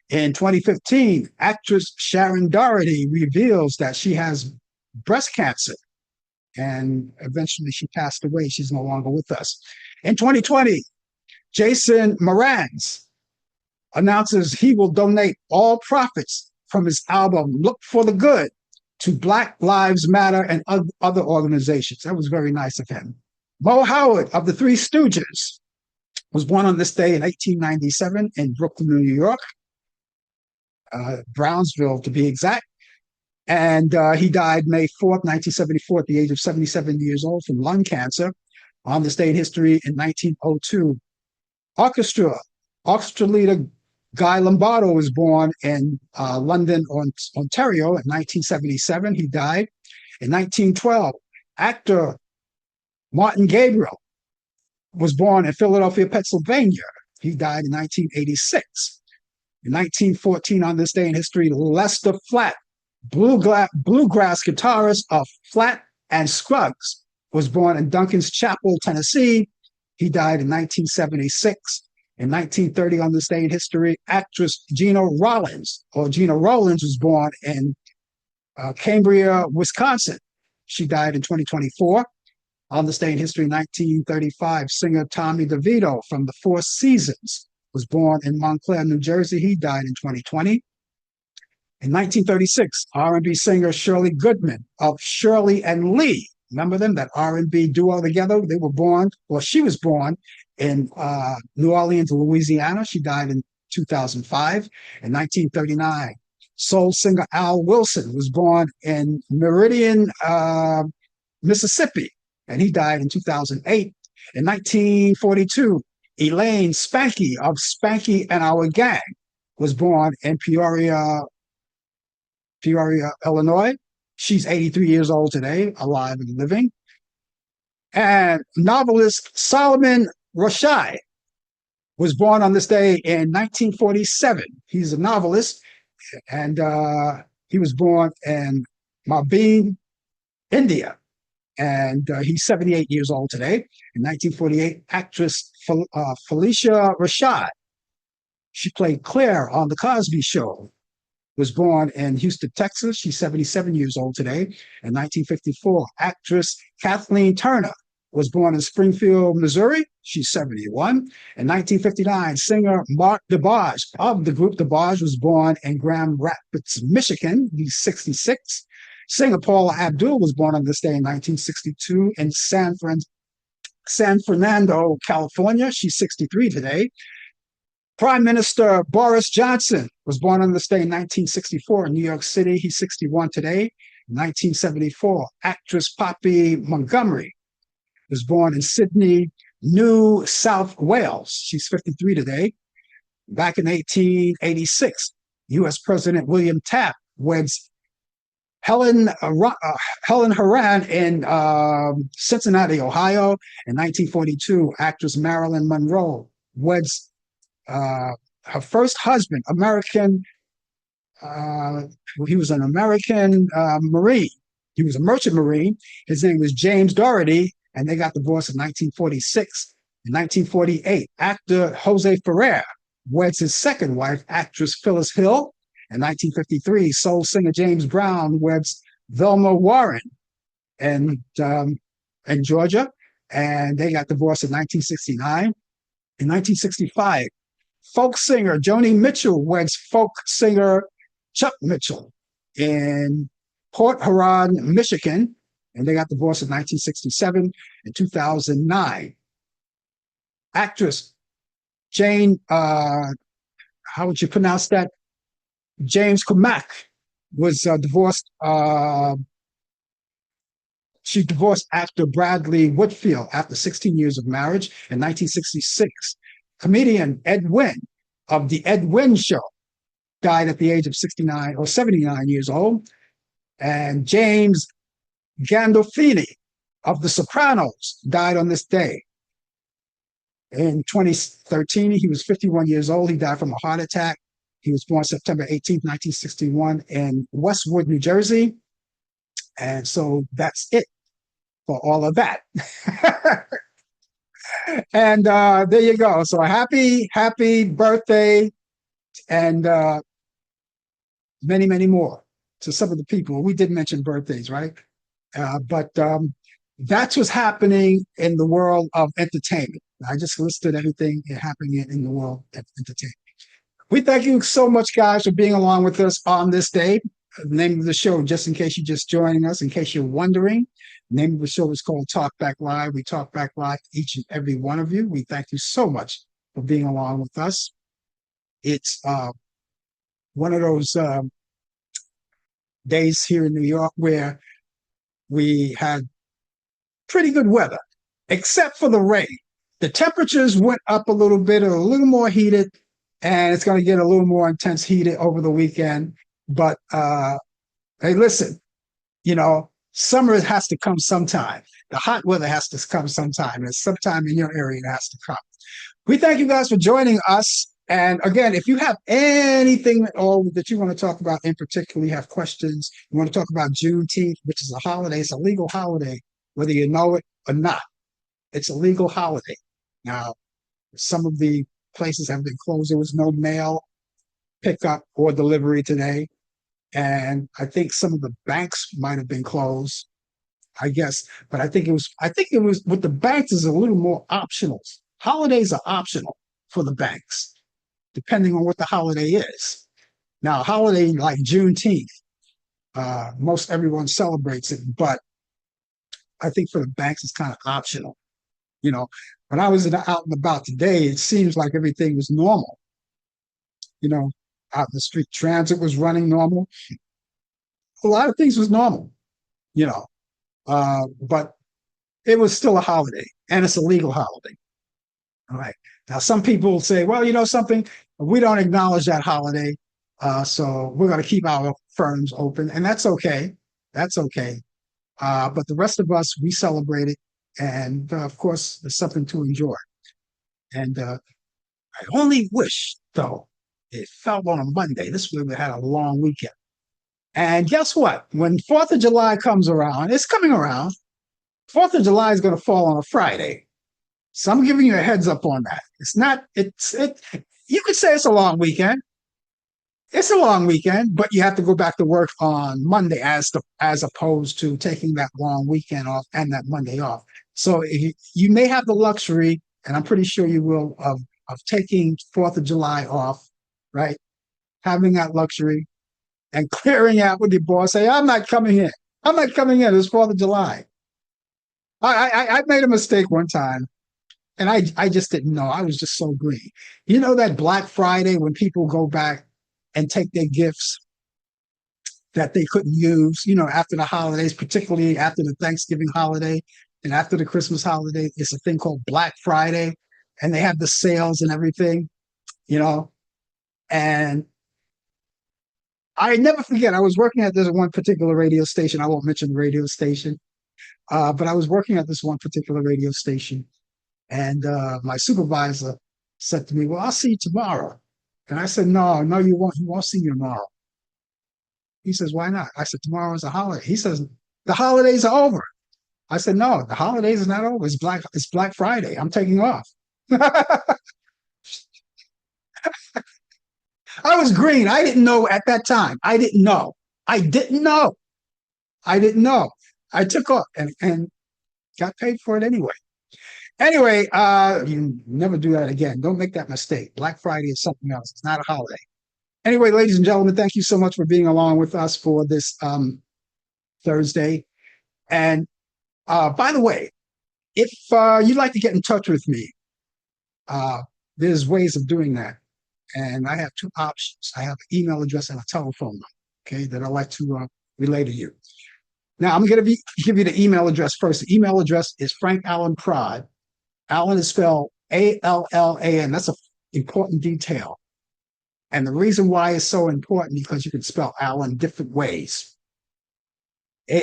In 2015, actress Sharon Doherty reveals that she has breast cancer, and eventually she passed away. She's no longer with us. In 2020, Jason Mraz announces he will donate all profits from his album Look for the Good to Black Lives Matter and other organizations. That was very nice of him. Mo Howard of the Three Stooges was born on this day in 1897 in Brooklyn, New York, Brownsville to be exact. And he died May 4th, 1974, at the age of 77 years old from lung cancer. On this day in history, in 1902, orchestra leader Guy Lombardo was born in London, Ontario in 1977. He died. In 1912, actor Martin Gabriel was born in Philadelphia, Pennsylvania. He died in 1986. In 1914, on this day in history, Lester Flatt, bluegrass guitarist of Flatt and Scruggs, was born in Duncan's Chapel, Tennessee. He died in 1976. In 1930, on this day in history, actress Gina Rollins was born in Cambria, Wisconsin. She died in 2024. On this day in history, 1935, singer Tommy DeVito from the Four Seasons was born in Montclair, New Jersey. He died in 2020. In 1936, R&B singer Shirley Goodman of Shirley and Lee, remember them, that R&B duo together? They were born, well, she was born in New Orleans, Louisiana. She died in 2005. In 1939, soul singer Al Wilson was born in Meridian, Mississippi, and he died in 2008. In 1942, Elaine Spanky of Spanky and Our Gang was born in Peoria, Illinois. She's 83 years old today, alive and living. And novelist Solomon Rushdie was born on this day in 1947. He's a novelist, and he was born in Mabin, India. And he's 78 years old today. In 1948, actress Felicia Rashad, she played Claire on The Cosby Show, was born in Houston, Texas. She's 77 years old today. In 1954, actress Kathleen Turner was born in Springfield, Missouri. She's 71. In 1959, singer Mark DeBarge of the group DeBarge was born in Grand Rapids, Michigan. He's 66. Singer Paula Abdul was born on this day in 1962 in San Fernando, California. She's 63 today. Prime Minister Boris Johnson was born on this day in 1964 in New York City. He's 61 today. In 1974, actress Poppy Montgomery was born in Sydney, New South Wales. She's 53 today. Back in 1886, U.S. President William Taft weds Helen Horan in Cincinnati, Ohio. In 1942, actress Marilyn Monroe weds her first husband, he was an American Marine. He was a merchant Marine. His name was James Doherty, and they got divorced in 1946. In 1948, actor Jose Ferrer weds his second wife, actress Phyllis Hill. In 1953, soul singer James Brown weds Velma Warren in Georgia, and they got divorced in 1969. In 1965, folk singer Joni Mitchell weds folk singer Chuck Mitchell in Port Huron, Michigan. and they got divorced in 1967 and 2009. Actress Jane, how would you pronounce that? James Cormack was divorced. She divorced actor Bradley Whitfield after 16 years of marriage in 1966. Comedian Ed Wynn of The Ed Wynn Show died at the age of 69 or 79 years old. And James Gandolfini of The Sopranos died on this day. In 2013, he was 51 years old. He died from a heart attack. He was born September 18th, 1961 in Westwood, New Jersey. And so that's it for all of that. And there you go. So happy birthday and many, many more to some of the people. We did mention birthdays, right? But that's what's happening in the world of entertainment. I just listed everything happening in the world of entertainment. We thank you so much, guys, for being along with us on this day. The name of the show, just in case you're just joining us, in case you're wondering, the name of the show is called Talk Back Live. We talk back live to each and every one of you. We thank you so much for being along with us. It's one of those days here in New York where we had pretty good weather, except for the rain. The temperatures went up a little bit, a little more heated, and it's going to get a little more intense heated over the weekend. But hey, listen, summer has to come sometime. The hot weather has to come sometime, and sometime in your area it has to come. We thank you guys for joining us. And again, if you have anything at all that you want to talk about in particular, you have questions, you want to talk about Juneteenth, which is a holiday, it's a legal holiday, whether you know it or not. It's a legal holiday. Now, some of the places have been closed. There was no mail pickup or delivery today. And I think some of the banks might have been closed, I guess. But I think it was with the banks is a little more optional. Holidays are optional for the banks, depending on what the holiday is. Now, a holiday like Juneteenth, most everyone celebrates it, but I think for the banks it's kind of optional. When I was out and about today, it seems like everything was normal. Out in the street, transit was running normal. A lot of things was normal, but it was still a holiday, and it's a legal holiday. All right. Now, some people say, well, something, we don't acknowledge that holiday, so we're going to keep our firms open, and that's okay. That's okay. But the rest of us, we celebrate it, and of course, there's something to enjoy. And I only wish, though, it fell on a Monday. This way we had a long weekend. And guess what? When 4th of July comes around, it's coming around. 4th of July is going to fall on a Friday. So I'm giving you a heads up on that. You could say it's a long weekend. It's a long weekend, but you have to go back to work on Monday as opposed to taking that long weekend off and that Monday off. So you may have the luxury, and I'm pretty sure you will, of taking 4th of July off, right? Having that luxury and clearing out with your boss. Say, I'm not coming in. I'm not coming in. It's 4th of July. I made a mistake one time, and I just didn't know. I was just so green. That Black Friday when people go back and take their gifts that they couldn't use, after the holidays, particularly after the Thanksgiving holiday and after the Christmas holiday, it's a thing called Black Friday, and they have the sales and everything, and I never forget, I was working at this one particular radio station. I won't mention the radio station, but I was working at this one particular radio station, and my supervisor said to me, well, I'll see you tomorrow. And I said, no, you won't. You won't see me tomorrow. He says, why not? I said, tomorrow is a holiday. He says, the holidays are over. I said, no, the holidays are not over. It's Black Friday. I'm taking off. I was green. I didn't know at that time. I didn't know. I took off and got paid for it anyway. Anyway, you never do that again. Don't make that mistake. Black Friday is something else. It's not a holiday. Anyway, ladies and gentlemen, thank you so much for being along with us for this Thursday. And by the way, if you'd like to get in touch with me, there's ways of doing that. And I have two options. I have an email address and a telephone number, okay, that I'd like to relay to you. Now, I'm going to give you the email address first. The email address is Frank Allan Prod. Allan is spelled Allan. That's an important detail. And the reason why it's so important because you can spell Allan different ways.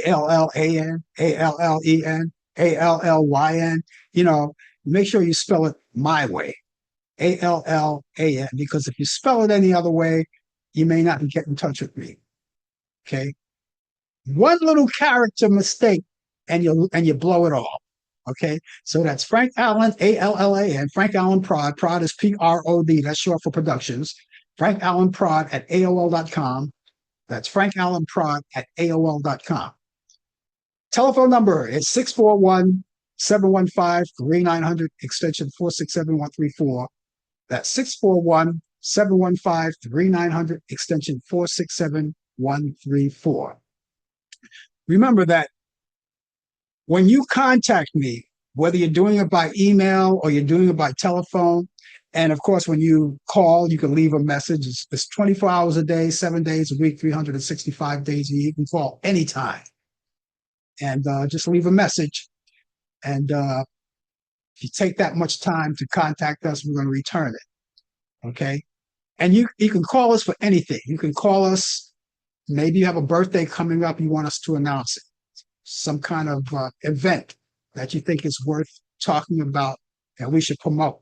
Allan, Allen, Allyn. You know, make sure you spell it my way. Allan, because if you spell it any other way, you may not get in touch with me. Okay. One little character mistake and you blow it all. Okay. So that's Frank Allan, Allan, Frank Allan Prod. Prod is Prod. That's short for productions. Frank Allan Prod at AOL.com. That's Frank Allan Prod at AOL.com. Telephone number is 641-715-3900, extension 467134. That's 641-715-3900, extension 467134. Remember that when you contact me, whether you're doing it by email or you're doing it by telephone, and of course, when you call, you can leave a message. It's 24 hours a day, 7 days a week, 365 days a year. You can call anytime and just leave a message. And if you take that much time to contact us, we're going to return it. Okay. And you can call us for anything. You can call us. Maybe you have a birthday coming up. You want us to announce it. Some kind of event that you think is worth talking about and we should promote.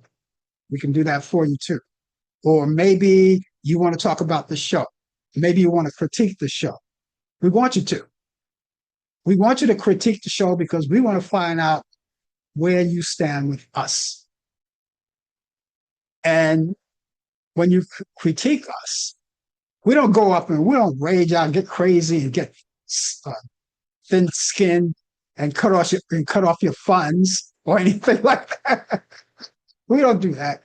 We can do that for you too. Or maybe you want to talk about the show. Maybe you want to critique the show. We want you to. We want you to critique the show because we want to find out where you stand with us. And when you critique us, we don't go up and we don't rage out, get crazy and get thin skinned and cut off your funds or anything like that. We don't do that.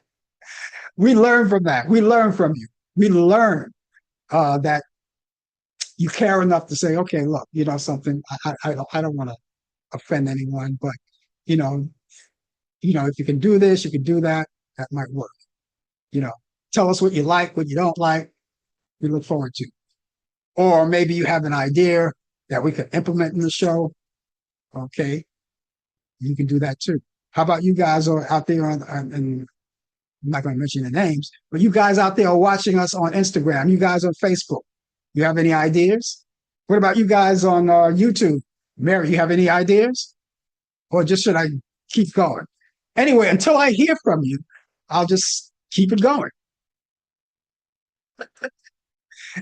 We learn from that. We learn from you. We learn that you care enough to say, okay, look, you know something. I don't want to offend anyone, but you know, if you can do this, you can do that. That might work. You know, tell us what you like, what you don't like. We look forward to. Or maybe you have an idea that we could implement in the show. Okay, you can do that too. How about you guys are out there and I'm not going to mention the names, but you guys out there are watching us on Instagram. You guys on Facebook. You have any ideas? What about you guys on YouTube? Mary, you have any ideas? Or just should I keep going? Anyway, until I hear from you, I'll just keep it going.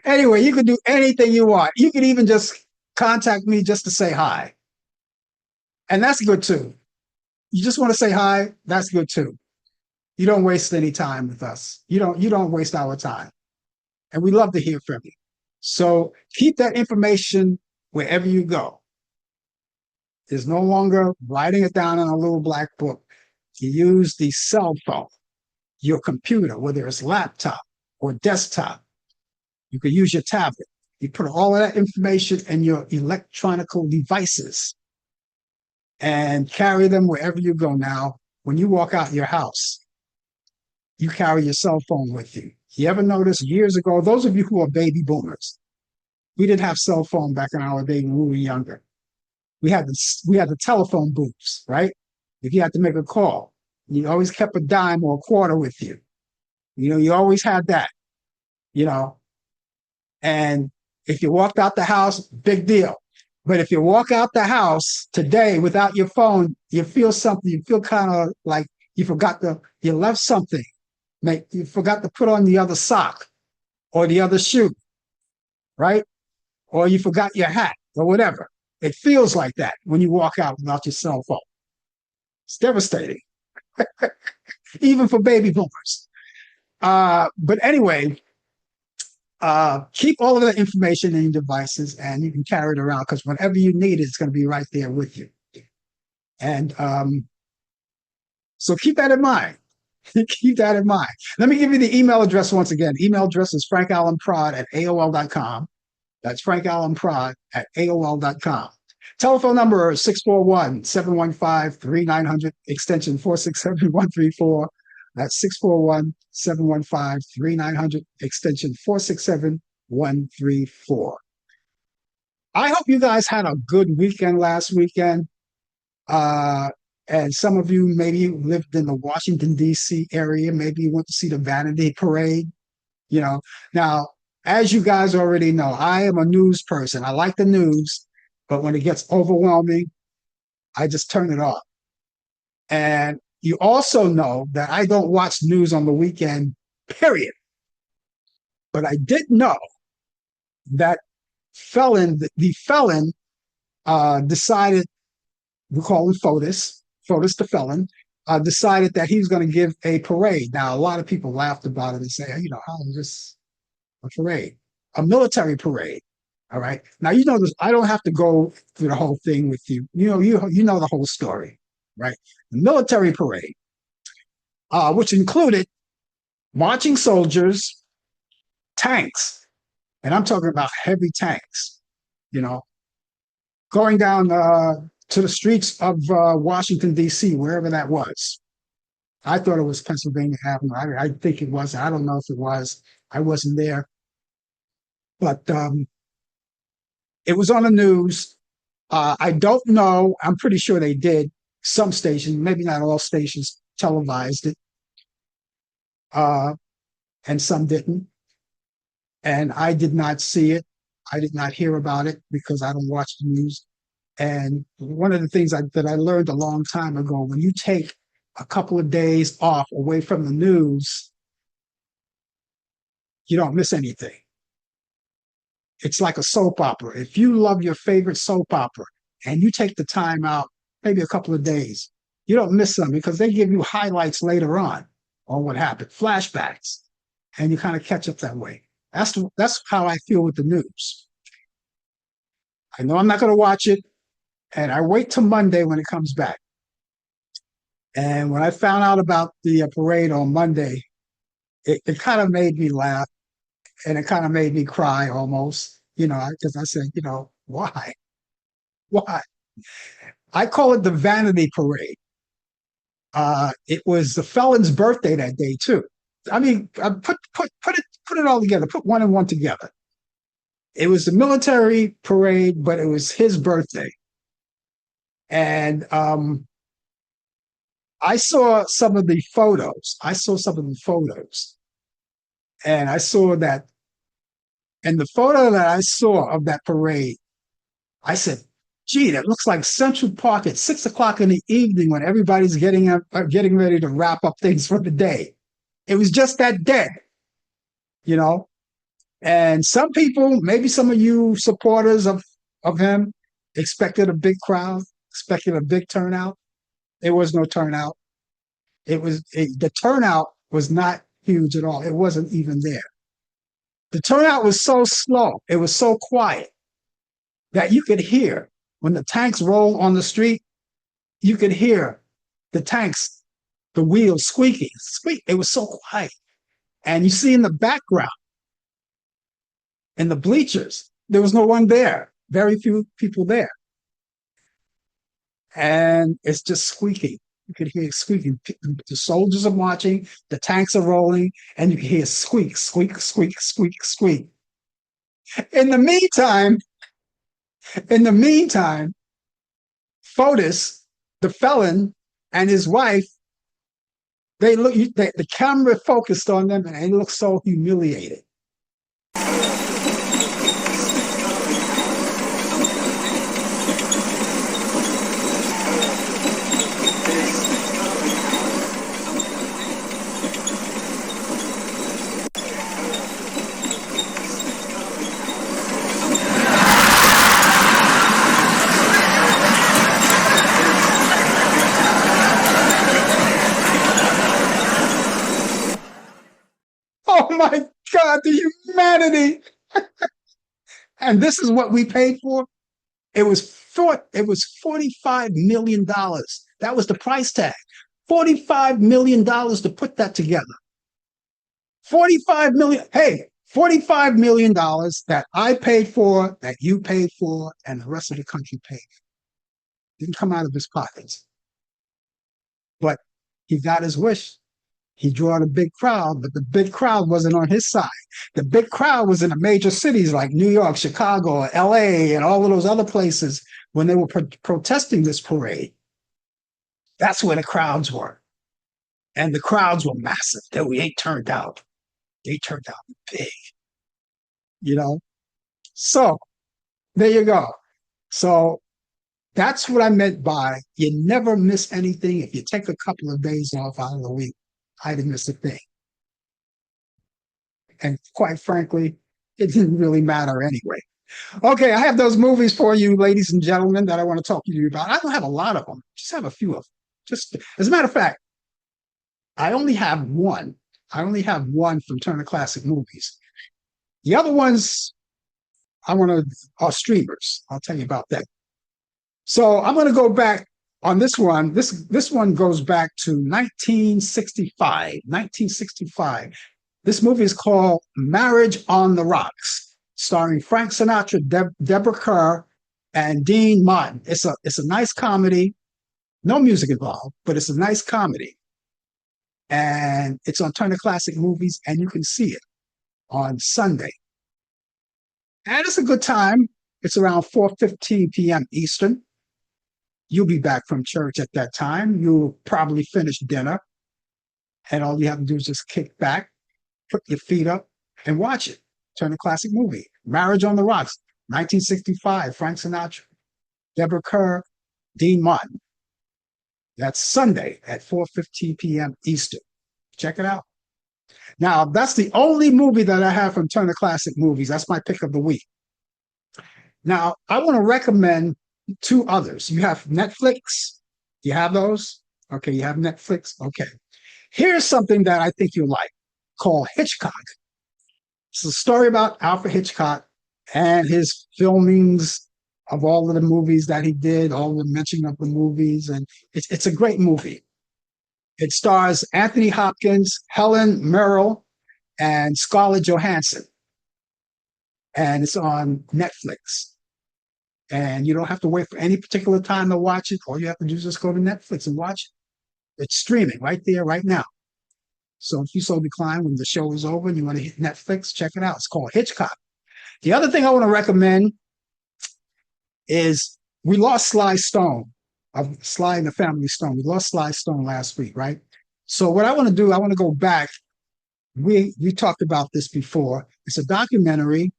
Anyway, you can do anything you want. You can even just contact me just to say hi. And that's good too. You just want to say hi, that's good too. You don't waste any time with us. You don't waste our time. And we love to hear from you. So keep that information wherever you go. There's no longer writing it down in a little black book. You use the cell phone, your computer, whether it's laptop or desktop. You can use your tablet. You put all of that information in your electronic devices and carry them wherever you go. Now, when you walk out your house, you carry your cell phone with you. You ever notice years ago, those of you who are baby boomers, we didn't have cell phone back in our day when we were younger. We had the telephone booths, right? If you had to make a call, you always kept a dime or a quarter with you. You know, you always had that, you know. And if you walked out the house, big deal. But if you walk out the house today without your phone, you feel something. You feel kind of like you left something. You forgot to put on the other sock or the other shoe, right? Or you forgot your hat or whatever. It feels like that when you walk out without your cell phone. It's devastating, even for baby boomers. But anyway, keep all of that information in your devices and you can carry it around because whenever you need it, it's going to be right there with you. And so keep that in mind. Keep that in mind. Let me give you the email address once again. Email address is frankallanprod@aol.com. That's frankallanprod@aol.com. Telephone number is 641-715-3900, extension 467-134. That's 641-715-3900, extension 467-134. I hope you guys had a good weekend last weekend. And some of you maybe lived in the Washington, D.C. area. Maybe you went to see the Vanity Parade. You know, now, as you guys already know, I am a news person. I like the news, but when it gets overwhelming, I just turn it off. And you also know that I don't watch news on the weekend, period. But I did know that the felon decided, we call him Fotis the felon, decided that he was going to give a parade. Now, a lot of people laughed about it and say, you know, how is this a parade? A military parade. All right. Now, you know this. I don't have to go through the whole thing with you. You know the whole story, right? The military parade, which included marching soldiers, tanks, and I'm talking about heavy tanks, you know, going down to the streets of Washington, D.C., wherever that was. I thought it was Pennsylvania Avenue. I think it was. I don't know if it was. I wasn't there. But it was on the news. I don't know. I'm pretty sure they did. Some stations, maybe not all stations, televised it. And some didn't. And I did not see it. I did not hear about it because I don't watch the news. And one of the things that I learned a long time ago, when you take a couple of days off away from the news, you don't miss anything. It's like a soap opera. If you love your favorite soap opera and you take the time out, maybe a couple of days, you don't miss them because they give you highlights later on what happened, flashbacks, and you kind of catch up that way. That's how I feel with the news. I know I'm not going to watch it, and I wait till Monday when it comes back. And when I found out about the parade on Monday, it kind of made me laugh, and it kind of made me cry almost, because I said, why? Why? I call it the Vanity Parade. It was the felon's birthday that day too. I mean, put it all together. Put one and one together. It was the military parade, but it was his birthday, and I saw some of the photos. And I saw that. And the photo that I saw of that parade, I said, gee, that looks like Central Park at 6:00 in the evening when everybody's getting ready to wrap up things for the day. It was just that dead, And some people, maybe some of you supporters of him, expected a big crowd, expected a big turnout. There was no turnout. The turnout was not huge at all. It wasn't even there. The turnout was so slow. It was so quiet that you could hear when the tanks roll on the street, you could hear the tanks, the wheels squeaking. It was so quiet. And you see in the background, in the bleachers, there was no one there. Very few people there. And it's just squeaking. You could hear it squeaking. The soldiers are marching, the tanks are rolling, and you can hear squeak, squeak, squeak, squeak, squeak. In the meantime, Fotis, the felon, and his wife, the camera focused on them, and they looked so humiliated. Oh my God, the humanity. And this is what we paid for. It was $45 million. That was the price tag. $45 million to put that together. $45 million. Hey, $45 million that I paid for, that you paid for, and the rest of the country paid. Didn't come out of his pockets. But he got his wish. He drew out a big crowd, but the big crowd wasn't on his side. The big crowd was in the major cities like New York, Chicago, LA, and all of those other places when they were protesting this parade. That's where the crowds were. And the crowds were massive. They turned out. They turned out big, you know? So there you go. So that's what I meant by you never miss anything. If you take a couple of days off out of the week, I didn't miss a thing. And quite frankly, it didn't really matter anyway. Okay, I have those movies for you, ladies and gentlemen, that I want to talk to you about. I don't have a lot of them, just have a few of them. Just as a matter of fact, I only have one. I only have one from Turner Classic Movies. The other ones are streamers. I'll tell you about that. So I'm going to go back on this one. This one goes back to 1965. 1965. This movie is called Marriage on the Rocks, starring Frank Sinatra, Deborah Kerr, and Dean Martin. It's a nice comedy. No music involved, but it's a nice comedy. And it's on Turner Classic Movies, and you can see it on Sunday. And it's a good time. It's around 4:15 p.m. Eastern. You'll be back from church at that time. You'll probably finish dinner. And all you have to do is just kick back, put your feet up, and watch it. Turner Classic Movie. Marriage on the Rocks, 1965, Frank Sinatra, Deborah Kerr, Dean Martin. That's Sunday at 4:15 p.m. Eastern. Check it out. Now, that's the only movie that I have from Turner Classic Movies. That's my pick of the week. Now, I want to recommend two others. You have Netflix. You have those? Okay, you have Netflix. Okay. Here's something that I think you'll like, called Hitchcock. It's a story about Alfred Hitchcock and his filmings of all of the movies that he did, all the mention of the movies, and it's a great movie. It stars Anthony Hopkins, Helen Mirren, and Scarlett Johansson. And it's on Netflix. And you don't have to wait for any particular time to watch it. All you have to do is just go to Netflix and watch it. It's streaming right there, right now. So if you so decline when the show is over and you want to hit Netflix, check it out. It's called Hitchcock. The other thing I want to recommend is we lost Sly Stone, of Sly and the Family Stone. We lost Sly Stone last week, right? So what I want to do, I want to go back. We talked about this before. It's a documentary,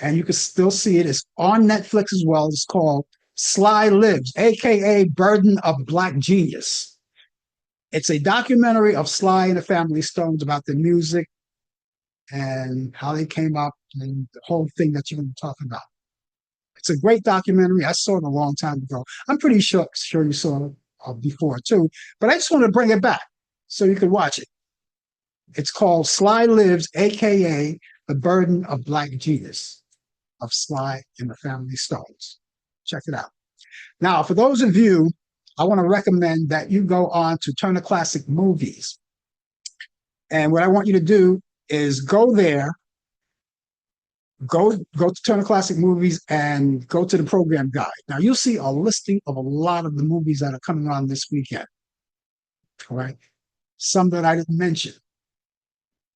and you can still see it. It's on Netflix as well. It's called Sly Lives, aka Burden of Black Genius. It's a documentary of Sly and the Family Stones about the music and how they came up and the whole thing that you're going to talk about. It's a great documentary. I saw it a long time ago. I'm pretty sure you saw it before too, but I just want to bring it back so you can watch it. It's called Sly Lives, aka The Burden of Black Genius, of Sly and the Family Stones. Check it out. Now, for those of you, I want to recommend that you go on to Turner Classic Movies. And what I want you to do is go there, go to Turner Classic Movies and go to the program guide. Now, you'll see a listing of a lot of the movies that are coming on this weekend. All right. Some that I didn't mention.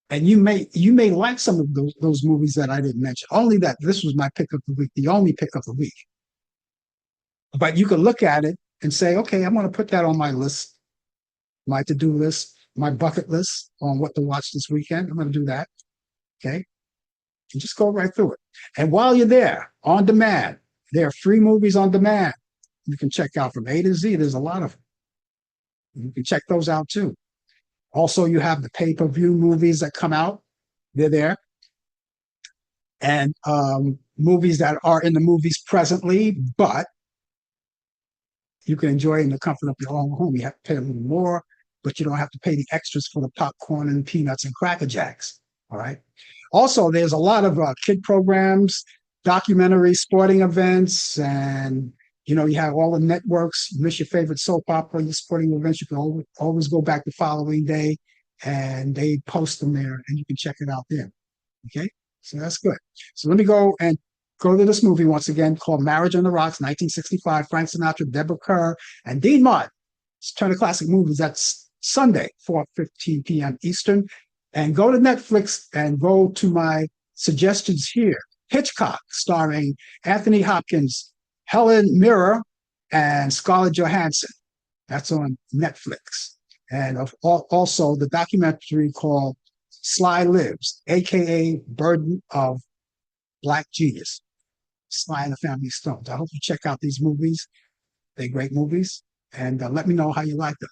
And you may like some of those movies that I didn't mention. Only that this was my pick of the week, the only pick of the week. But you can look at it and say, okay, I'm going to put that on my list, my to-do list, my bucket list on what to watch this weekend. I'm going to do that. Okay. And just go right through it. And while you're there, on demand, there are free movies on demand. You can check out from A to Z. There's a lot of them. You can check those out too. Also, you have the pay-per-view movies that come out. They're there. And movies that are in the movies presently, but you can enjoy in the comfort of your own home. You have to pay a little more, but you don't have to pay the extras for the popcorn and peanuts and Cracker Jacks. All right. Also, there's a lot of kid programs, documentaries, sporting events, and you have all the networks. You miss your favorite soap opera, your sporting events. You can always go back the following day, and they post them there, and you can check it out there. Okay. So that's good. So let me go to this movie once again called Marriage on the Rocks, 1965. Frank Sinatra, Deborah Kerr, and Dean Martin. It's Turner Classic Movies. That's Sunday, 4:15 p.m. Eastern. And go to Netflix and go to my suggestions here. Hitchcock, starring Anthony Hopkins, Helen Mirren, and Scarlett Johansson. That's on Netflix. And also the documentary called Sly Lives, aka Burden of Black Genius. Sly and the Family Stones. I hope you check out these movies. They're great movies. And let me know how you like them.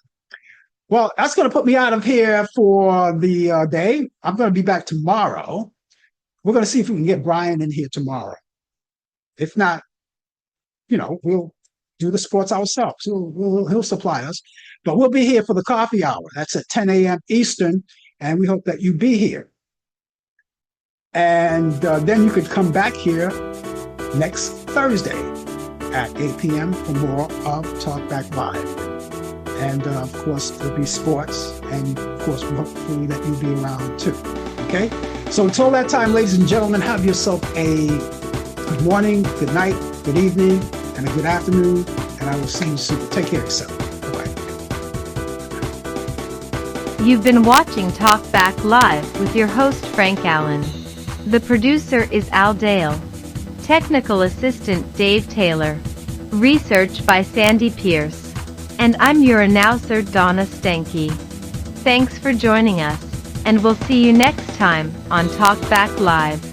Well, that's going to put me out of here for the day. I'm going to be back tomorrow. We're going to see if we can get Brian in here tomorrow. If not, we'll do the sports ourselves. He'll supply us. But we'll be here for the coffee hour. That's at 10 a.m. Eastern. And we hope that you be here. And then you could come back here next Thursday at 8 p.m. for more of Talk Back Live. And of course, there'll be sports. And of course, hopefully that you'll be around too. Okay? So until that time, ladies and gentlemen, have yourself a good morning, good night, good evening, and a good afternoon. And I will see you soon. Take care of yourself. Bye-bye. You've been watching Talk Back Live with your host Frank Allan. The producer is Al Dale. Technical assistant Dave Taylor. Research by Sandy Pierce. And I'm your announcer Donna Stenke. Thanks for joining us, and we'll see you next time on Talk Back Live.